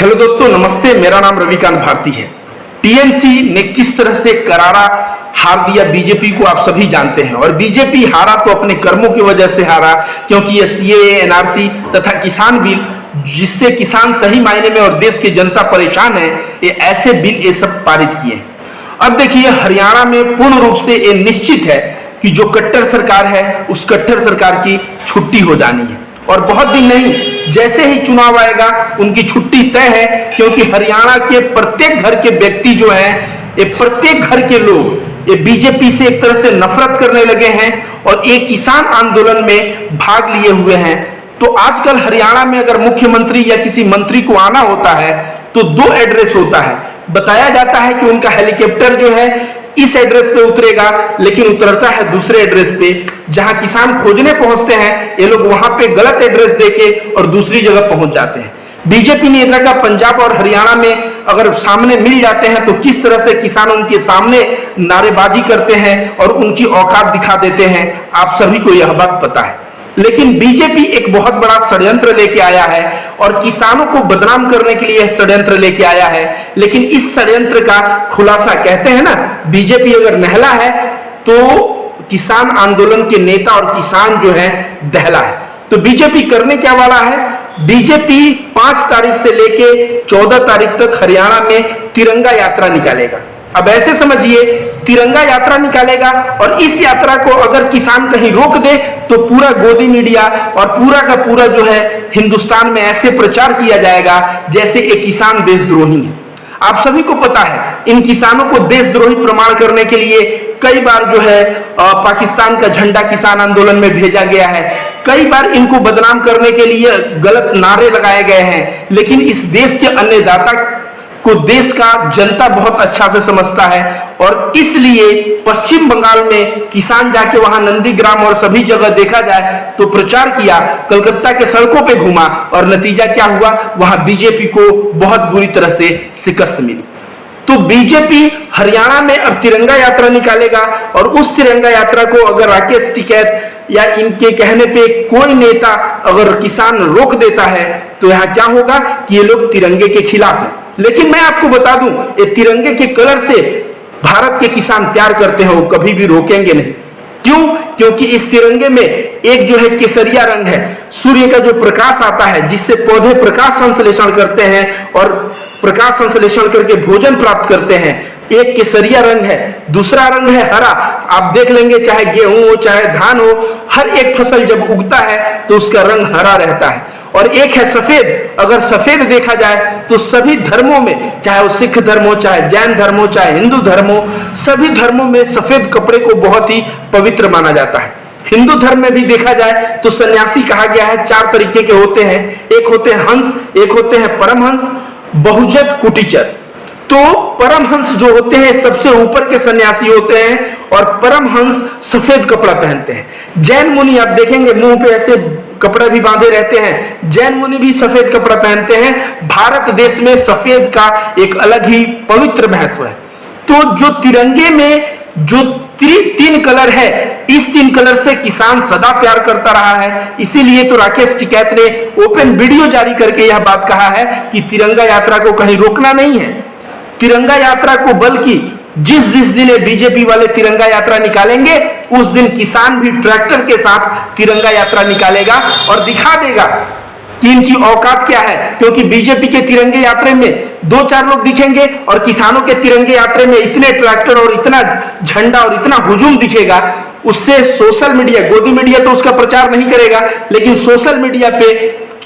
Hello दोस्तों, नमस्ते। मेरा नाम रविकांत भारती है। टीएमसी ने किस तरह से करारा हार दिया बीजेपी को आप सभी जानते हैं। और बीजेपी हारा तो अपने कर्मों की वजह से हारा, क्योंकि ये सीएए, एनआरसी तथा किसान बिल, जिससे किसान सही मायने में और देश की जनता परेशान है, ये ऐसे बिल ये सब पारित किए। अब देखिए, हरियाणा में पूर्ण रूप से ये निश्चित है कि जो कट्टर सरकार है उस कट्टर सरकार की छुट्टी हो जानी है। और बहुत दिन नहीं, जैसे ही चुनाव आएगा उनकी छुट्टी तय है, क्योंकि हरियाणा के प्रत्येक घर के व्यक्ति जो है, ये प्रत्येक घर के लोग ये बीजेपी से एक तरह से नफरत करने लगे हैं और एक किसान आंदोलन में भाग लिए हुए हैं। तो आजकल हरियाणा में अगर मुख्यमंत्री या किसी मंत्री को आना होता है तो दो एड्रेस होता है। बताया जाता है कि उनका हेलीकॉप्टर जो है इस एड्रेस पे उतरेगा, लेकिन उतरता है दूसरे एड्रेस पे। जहां किसान खोजने पहुंचते हैं, ये लोग वहां पे गलत एड्रेस देके और दूसरी जगह पहुंच जाते हैं। बीजेपी नेता का पंजाब और हरियाणा में अगर सामने मिल जाते हैं तो किस तरह से किसान उनके सामने नारेबाजी करते हैं और उनकी औकात दिखा देते हैं, आप सभी को यह बात पता है। लेकिन बीजेपी एक बहुत बड़ा षड्यंत्र लेके आया है और किसानों को बदनाम करने के लिए षड्यंत्र लेके आया है। लेकिन इस षड्यंत्र का खुलासा, कहते हैं ना, बीजेपी अगर नहला है तो किसान आंदोलन के नेता और किसान जो है दहला है। तो बीजेपी करने क्या वाला है? बीजेपी 5 तारीख से लेके 14 तारीख तक हरियाणा में तिरंगा यात्रा निकालेगा। अब ऐसे समझिए, तिरंगा यात्रा निकालेगा और इस यात्रा को अगर किसान कहीं रोक दे तो पूरा गोदी मीडिया और पूरा का पूरा जो है हिंदुस्तान में ऐसे प्रचार किया जाएगा जैसे एक किसान देशद्रोही है। आप सभी को पता है, इन किसानों को देशद्रोही प्रमाण करने के लिए कई बार जो है पाकिस्तान का झंडा किसान आंदोलन में भेजा गया है। कई बार इनको बदनाम करने के लिए गलत नारे लगाए गए हैं। लेकिन इस देश के अन्नदाता को देश का जनता बहुत अच्छा से समझता है और इसलिए पश्चिम बंगाल में किसान जाके वहां नंदीग्राम और सभी जगह देखा जाए तो प्रचार किया, कलकत्ता के सड़कों पे घूमा और नतीजा क्या हुआ? वहां बीजेपी को बहुत बुरी तरह से शिकस्त मिली। तो बीजेपी हरियाणा में अब तिरंगा यात्रा निकालेगा और उस तिरंगा यात्रा को अगर राकेश टिकैत या इनके कहने पे कोई नेता अगर किसान रोक देता है तो यहाँ क्या होगा कि ये लोग तिरंगे के खिलाफ है। लेकिन मैं आपको बता दूं, ये तिरंगे के कलर से भारत के किसान प्यार करते हैं, वो कभी भी रोकेंगे नहीं। क्यों? क्योंकि इस तिरंगे में एक जो है केसरिया रंग है, सूर्य का जो प्रकाश आता है जिससे पौधे प्रकाश संश्लेषण करते हैं और प्रकाश संश्लेषण करके भोजन प्राप्त करते हैं। एक केसरिया रंग है, दूसरा रंग है हरा। आप देख लेंगे, चाहे गेहूं हो चाहे धान हो, हर एक फसल जब उगता है तो उसका रंग हरा रहता है। और एक है सफेद। अगर सफेद देखा जाए तो सभी धर्मों में, चाहे वो सिख धर्म हो, चाहे जैन धर्म हो, चाहे हिंदू धर्म हो, सभी धर्मों में सफेद कपड़े को बहुत ही पवित्र माना जाता है। हिंदू धर्म में भी देखा जाए तो सन्यासी कहा गया है 4 तरीके के होते हैं। एक होते हैं हंस, एक होते हैं परमहंस, बहुजन, कुटीचर। तो परमहंस जो होते हैं सबसे ऊपर के सन्यासी होते हैं और परमहंस सफेद कपड़ा पहनते हैं। जैन मुनि आप देखेंगे मुंह पे ऐसे कपड़ा भी बांधे रहते हैं, जैन मुनि भी सफेद कपड़ा पहनते हैं। भारत देश में सफेद का एक अलग ही पवित्र महत्व है। तो जो तिरंगे में जो 3 कलर है, इस 3 कलर से किसान सदा प्यार करता रहा है। इसीलिए तो राकेश टिकैत ने ओपन वीडियो जारी करके यह बात कहा है कि तिरंगा यात्रा को कहीं रोकना नहीं है। तिरंगा यात्रा को बल्कि जिस दिन ये बीजेपी वाले तिरंगा यात्रा निकालेंगे उस दिन किसान भी ट्रैक्टर के साथ तिरंगा यात्रा निकालेगा और दिखा देगा कि इनकी औकात क्या है। क्योंकि बीजेपी के तिरंगे यात्रा में 2-4 लोग दिखेंगे और किसानों के तिरंगे यात्रा में इतने ट्रैक्टर और इतना झंडा और इतना हुजूम दिखेगा, उससे सोशल मीडिया, गोदी मीडिया तो उसका प्रचार नहीं करेगा, लेकिन सोशल मीडिया पे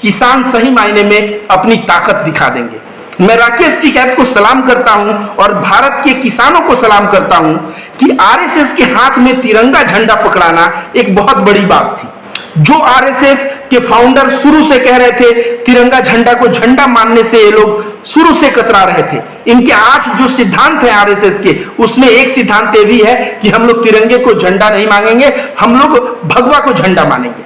किसान सही मायने में अपनी ताकत दिखा देंगे। मैं राकेश टिकैत को सलाम करता हूं और भारत के किसानों को सलाम करता हूं कि आरएसएस के हाथ में तिरंगा झंडा पकड़ाना एक बहुत बड़ी बात थी। जो आरएसएस के फाउंडर शुरू से कह रहे थे तिरंगा झंडा को झंडा मानने से ये लोग शुरू से कतरा रहे थे। इनके 8 जो सिद्धांत हैं आरएसएस के, उसमें एक सिद्धांत ये भी है कि हम लोग तिरंगे को झंडा नहीं मांगेंगे, हम लोग भगवा को झंडा मानेंगे।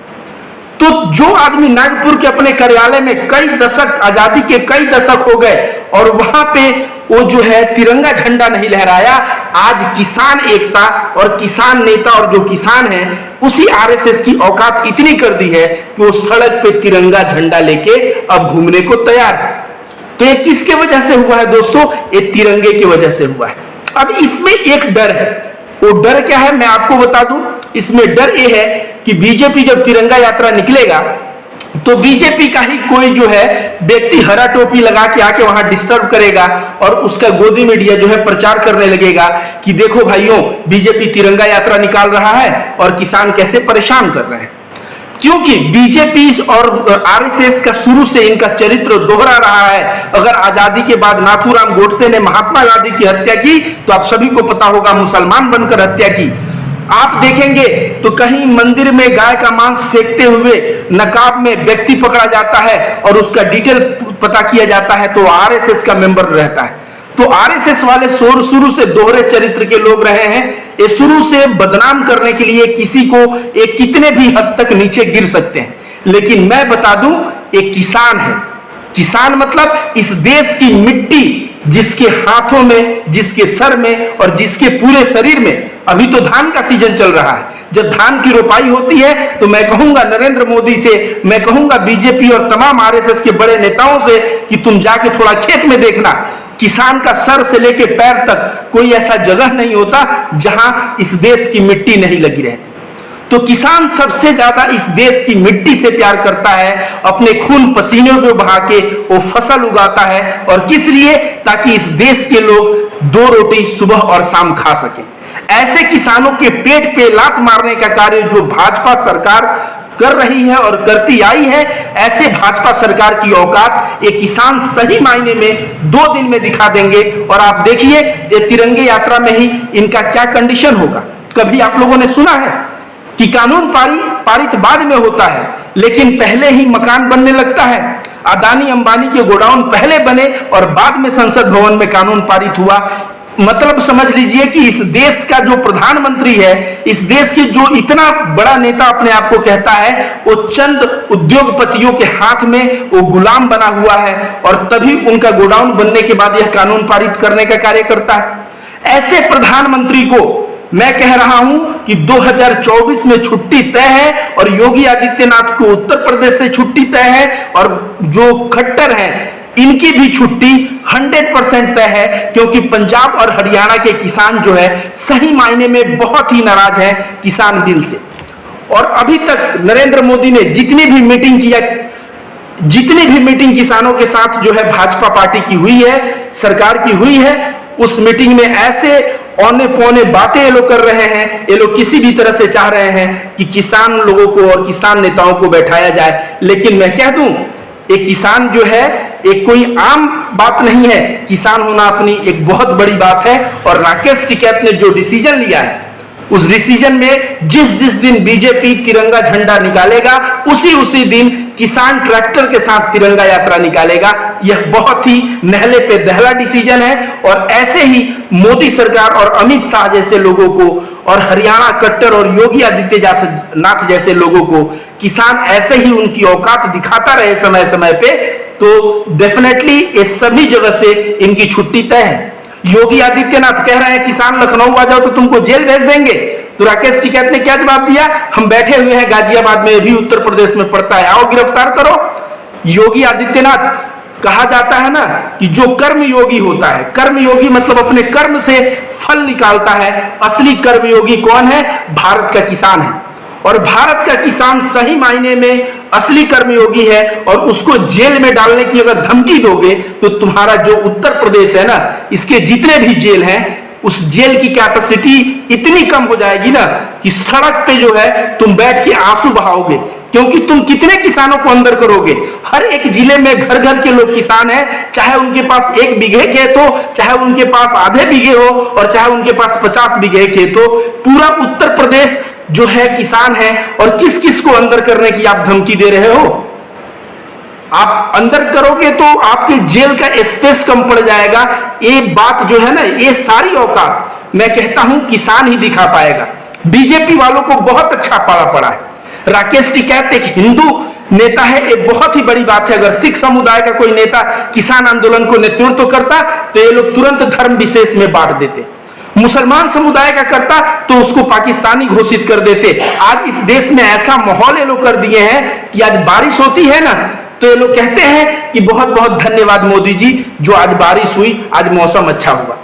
तो जो आदमी नागपुर के अपने कार्यालय में कई दशक, आजादी के कई दशक हो गए और वहां पे वो जो है तिरंगा झंडा नहीं लहराया, आज किसान एकता और किसान नेता और जो किसान है उसी आरएसएस की औकात इतनी कर दी है कि वो सड़क पे तिरंगा झंडा लेके अब घूमने को तैयार है। तो ये किसके वजह से हुआ है दोस्तों? ये तिरंगे की वजह से हुआ है। अब इसमें एक डर है, वो डर क्या है मैं आपको बता दूं। इसमें डर ये है कि बीजेपी जब तिरंगा यात्रा निकलेगा तो बीजेपी का ही कोई जो है व्यक्ति हरा टोपी लगा के आके वहां डिस्टर्ब करेगा और उसका गोदी मीडिया जो है प्रचार करने लगेगा कि देखो भाइयों, बीजेपी तिरंगा यात्रा निकाल रहा है और किसान कैसे परेशान कर रहे हैं। क्योंकि बीजेपी और आरएसएस का शुरू से इनका चरित्र दोहरा रहा है। अगर आजादी के बाद नाथूराम गोडसे ने महात्मा गांधी की हत्या की तो आप सभी को पता होगा मुसलमान बनकर हत्या की। आप देखेंगे तो कहीं मंदिर में गाय का मांस फेंकते हुए नकाब में व्यक्ति पकड़ा जाता है और उसका डिटेल पता किया जाता है तो आरएसएस का मेंबर रहता है। तो आरएसएस वाले शुरू से दोहरे चरित्र के लोग रहे हैं। ये शुरू से बदनाम करने के लिए किसी को एक कितने भी हद तक नीचे गिर सकते हैं। लेकिन मैं बता दूं, एक किसान है। किसान मतलब इस देश की मिट्टी जिसके हाथों में, जिसके सर में और जिसके पूरे शरीर में। अभी तो धान का सीजन चल रहा है। जब धान की रोपाई होती है तो मैं कहूंगा नरेंद्र मोदी से, मैं कहूंगा बीजेपी और तमाम आरएसएस के बड़े नेताओं से कि तुम जाके थोड़ा खेत में देखना। किसान का सर से लेके पैर तक कोई ऐसा जगह नहीं होता जहां इस देश की मिट्टी नहीं लगी रहती। तो किसान सबसे ज्यादा इस देश की मिट्टी से प्यार करता है, अपने खून पसीने को बहा के वो फसल उगाता है। और किस लिए? ताकि इस देश के लोग 2 रोटी सुबह और शाम खा सके। ऐसे किसानों के पेट पे लात मारने का कार्य जो भाजपा सरकार कर रही है और करती आई है, ऐसे भाजपा सरकार की औकात एक किसान सही मायने में 2 दिन में दिखा देंगे। और आप देखिए ये तिरंगे यात्रा में ही इनका क्या कंडीशन होगा। कभी आप लोगों ने सुना है कि कानून पारित बाद में होता है लेकिन पहले ही मकान बनने लगता है। अदानी अंबानी के गोडाउन पहले बने और बाद में संसद भवन में कानून पारित हुआ। मतलब समझ लीजिए कि इस देश का जो प्रधानमंत्री है, इस देश के जो इतना बड़ा नेता अपने आप को कहता है, वो चंद उद्योगपतियों के हाथ में वो गुलाम बना हुआ है और तभी उनका गोडाउन बनने के बाद यह कानून पारित करने का कार्य करता है। ऐसे प्रधानमंत्री को मैं कह रहा हूं कि 2024 में छुट्टी तय है और योगी आदित्यनाथ को उत्तर प्रदेश से छुट्टी तय है और जो खट्टर हैं इनकी भी छुट्टी 100% तय है। क्योंकि पंजाब और हरियाणा के किसान जो है सही मायने में बहुत ही नाराज है किसान बिल से। और अभी तक नरेंद्र मोदी ने जितनी भी मीटिंग किसानों के साथ जो है भाजपा पार्टी की हुई है, सरकार की हुई है, उस मीटिंग में ऐसे औने पौने बातें ये लोग कर रहे हैं। ये लोग किसी भी तरह से चाह रहे हैं कि किसान लोगों को और किसान नेताओं को बैठाया जाए। लेकिन मैं कह दूं, एक किसान जो है एक कोई आम बात नहीं है। किसान होना अपनी एक बहुत बड़ी बात है। और राकेश टिकैत ने जो डिसीजन लिया है, उस डिसीजन में जिस दिन बीजेपी तिरंगा झंडा निकालेगा उसी दिन किसान ट्रैक्टर के साथ तिरंगा यात्रा निकालेगा। यह बहुत ही नहले पे दहला डिसीजन है। और ऐसे ही मोदी सरकार और अमित शाह जैसे लोगों को और हरियाणा कट्टर और योगी आदित्यनाथ जैसे लोगों को किसान ऐसे ही उनकी औकात दिखाता रहे समय समय पे, तो डेफिनेटली ये सभी जगह से इनकी छुट्टी तय है। योगी आदित्यनाथ कह रहे हैं किसान लखनऊ आ जाओ तो तुमको जेल भेज देंगे। तो राकेश टिकैत ने क्या जवाब दिया? हम बैठे हुए हैं गाजियाबाद में, भी उत्तर प्रदेश में पड़ता है, आओ गिरफ्तार करो। योगी आदित्यनाथ, कहा जाता है ना कि जो कर्म योगी होता है, कर्म योगी मतलब अपने कर्म से फल निकालता है। असली कर्म योगी कौन है? भारत का किसान है। और भारत का किसान सही मायने में असली कर्मयोगी है। और उसको जेल में डालने की अगर धमकी दोगे तो तुम्हारा जो उत्तर प्रदेश है ना, इसके जितने भी जेल हैं, उस जेल की कैपेसिटी इतनी कम हो जाएगी ना कि सड़क पे जो है तुम बैठ के आंसू बहाओगे। क्योंकि तुम कितने किसानों को अंदर करोगे? हर एक जिले में घर घर के लोग किसान हैं, चाहे उनके पास 1 बीघे खेत हो, चाहे उनके पास आधे बीघे हो और चाहे उनके पास 50 बीघे खेत हो। पूरा उत्तर प्रदेश जो है किसान है। और किस किस को अंदर करने की आप धमकी दे रहे हो? आप अंदर करोगे तो आपके जेल का स्पेस कम पड़ जाएगा। ये बात जो है ना, ये सारी औकात मैं कहता हूं किसान ही दिखा पाएगा। बीजेपी वालों को बहुत अच्छा पाला पड़ा है। राकेश टिकैत एक हिंदू नेता है, एक बहुत ही बड़ी बात है। अगर सिख समुदाय का कोई नेता किसान आंदोलन को नेतृत्व करता तो ये लोग तुरंत धर्म विशेष में बांट देते। मुसलमान समुदाय का करता तो उसको पाकिस्तानी घोषित कर देते। आज इस देश में ऐसा माहौल ये लोग कर दिए हैं कि आज बारिश होती है ना तो ये लोग कहते हैं कि बहुत बहुत धन्यवाद मोदी जी, जो आज बारिश हुई, आज मौसम अच्छा हुआ।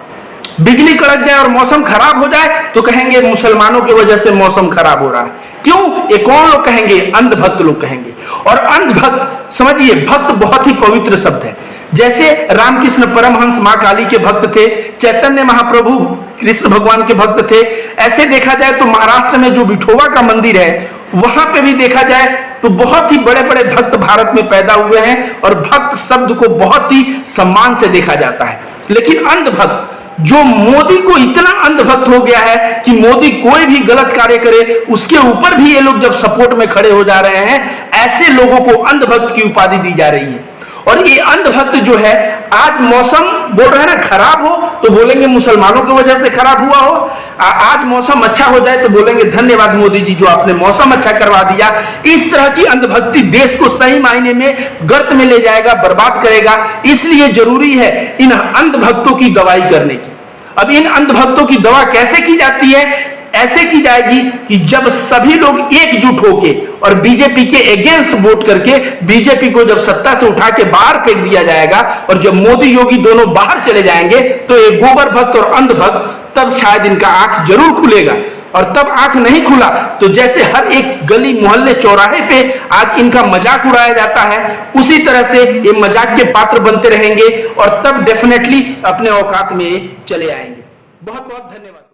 बिजली कड़क जाए और मौसम खराब हो जाए तो कहेंगे मुसलमानों की वजह से मौसम खराब हो रहा है। क्यों? ये कौन लोग कहेंगे? अंधभक्त लोग कहेंगे। और अंधभक्त, समझिए, भक्त बहुत ही पवित्र शब्द है। जैसे रामकृष्ण परमहंस मां काली के भक्त थे, चैतन्य महाप्रभु कृष्ण भगवान के भक्त थे, ऐसे देखा जाए तो महाराष्ट्र में जो विठोबा का मंदिर है वहां पे भी देखा जाए तो बहुत ही बड़े बड़े भक्त भारत में पैदा हुए हैं और भक्त शब्द को बहुत ही सम्मान से देखा जाता है। लेकिन अंधभक्त, जो मोदी को इतना अंधभक्त हो गया है कि मोदी कोई भी गलत कार्य करे उसके ऊपर भी ये लोग जब सपोर्ट में खड़े हो जा रहे हैं, ऐसे लोगों को अंधभक्त की उपाधि दी जा रही है। और ये अंधभक्त जो है, आज मौसम बोल रहे हैं ना खराब हो तो बोलेंगे मुसलमानों की वजह से खराब हुआ हो, आज मौसम अच्छा हो जाए तो बोलेंगे धन्यवाद मोदी जी, जो आपने मौसम अच्छा करवा दिया। इस तरह की अंधभक्ति देश को सही मायने में गर्त में ले जाएगा, बर्बाद करेगा। इसलिए जरूरी है इन अंधभक्तों की दवाई करने की। अब इन अंधभक्तों की दवा कैसे की जाती है? ऐसे की जाएगी कि जब सभी लोग एकजुट होके और बीजेपी के अगेंस्ट वोट करके बीजेपी को जब सत्ता से उठा के बाहर फेंक दिया जाएगा और जब मोदी योगी दोनों बाहर चले जाएंगे तो ये गोबर भक्त और अंधभक्त, तब शायद इनका आंख जरूर खुलेगा। और तब आंख नहीं खुला तो जैसे हर एक गली मोहल्ले चौराहे पे आज इनका मजाक उड़ाया जाता है, उसी तरह से ये मजाक के पात्र बनते रहेंगे और तब डेफिनेटली अपने औकात में चले आएंगे। बहुत बहुत धन्यवाद।